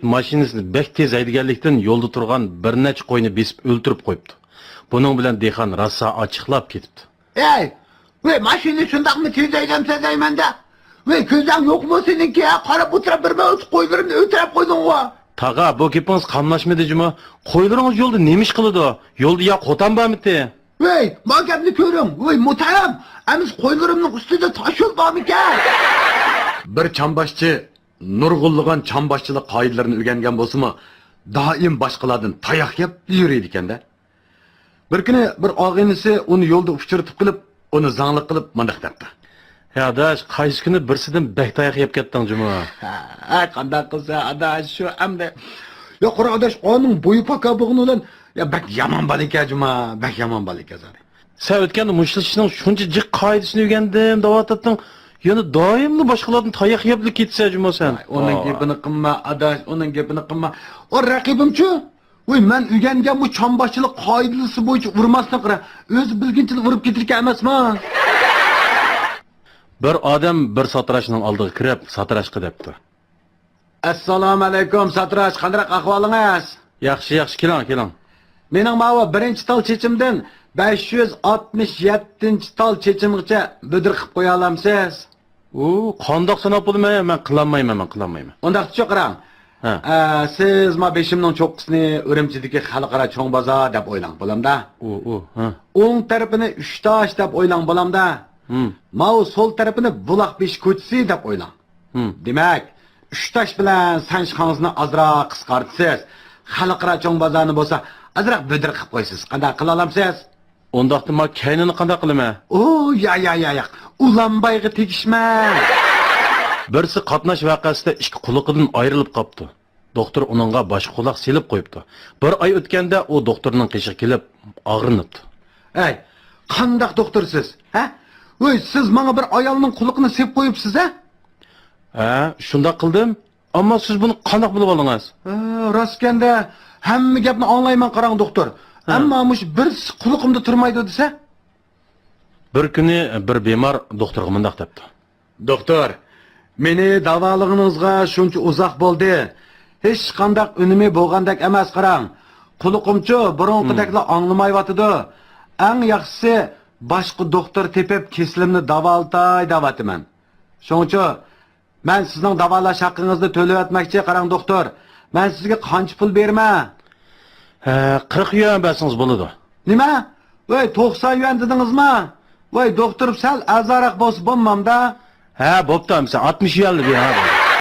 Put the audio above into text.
mashinasini bek tez haydaganlikdan yo'lda turgan bir necha qo'yni besib o'ltirib qo'yibdi. Buning bilan dehqon rosa ochiqlab ketibdi. Ey, ve maşini şundakmı tezeyden tezeymen de. Ve gözden yok mu seninki ya? Karab oturup bir bağız koylarını ötürüp koydun o. Taga, bu gapingiz qamlashmadi juma. Qo'ylaringiz yo'lda nemish qiladi? Yo'lda ya qo'tan bormidi? Ve bak gapni ko'ring. Ve muhtaram, amiz koylarımның ustida taş yol bormikan? Bir çambaşçı nurg'ullig'an çambaşçılık qoidalarini o'rgangan bo'lsa-mu, doim boshqalardan tayoq yeb yuriydi ekanda. Bir kuni bir og'inisi uni yo'lda uchirtib qilib, uni zanglik qilib mundaq debdi. Ya adash, qaysi kuni birsidan bek tayoq yeb ketding juma? Ha, qanday qilsa adash shu amda. Ya qora adash onun bo'yi paka bug'ini bilan ya bak yomon bola ekan juma, bak yomon bola ekan zari. Sen o'tganda mushtlashning shuncha jiq qoidasini o'rgandim, da'vatatding. Yana doimli boshqalardan tayoq yeb ketsa juma sen. Onun gapini qilma adash, onun gapini qilma. O raqibimchi? Voy, men o'rgangan bu çambaşçılık qoidasi bo'yicha urmasdan qara, o'zi bilginchil urib ketirgan emasman. Bir odam bir satrashning oldiga kirib, satrashqa debdi. Assalomu alaykum satrash, qanday ahvolingiz? Yaxshi, keling. Mening ma'vo birinchi tal chechimdan 567-tal chechimgacha bidir qilib qo'ya olamsiz? Qandoq sanab bo'lmayman, men qilolmayman. Undaqcha qarang. Siz ma beshimning cho'qqisini Urumchidagi xalqaro cho'ng bozor deb o'ylang bo'lamda. O'ng tarafini 3 tosh deb o'ylang bo'lamda. Mao sol tarafini buloq besh ko'chisi deb o'ylang. Demak, 3 tosh bilan sanchqangizni azroq qisqartisiz. Xalqaro cho'ng bozorni bo'lsa, azroq bidir qilib qo'ysiz. Qanday qila olamsiz? Undaqda men kaynini qanday qilaman? Ya. Ulanbayga tegishma. Birisi qatnash vaqasida ikki quloqidan ayrilib qopti. Doktor uningga boshqa quloq selib qo'yibdi. Bir oy o'tganda u doktorning qishig'i kelib og'rinibdi. Ey, qandaq doktorsiz? Ha? Voy, siz menga bir ayolning quloqini sep qo'yibsiz, ha? Ha, shunda qildim. Ammo siz buni qanday bilib oldingiz? Rostganda hamma gapni anglayman qarang doktor. Ammo mush bir quloqimda turmaydi desa? Bir kuni bir bemor doktorga mundaq debdi. Doktor, meni davolig'ingizga shuncha uzoq bo'ldi. Hech qanday unumi bo'lgandek emas qarang. Quloqimchi burunqidaklar anglamayotidi. Eng yaxshisi boshqa doktor tepib kesilimni davolatay davatiman. Shuncha men sizning davolash haqqingizni to'lab o'tmoqchi qarang doktor. Men sizga qancha pul berman? 40 yuan bersangiz bo'ladi. Nima? Voy, 90 yuan dedingizmi? Voy, doktor sal azaraq bo'lsa bo'lmamda. Ha, bo'pti, sen 60 yuan ber.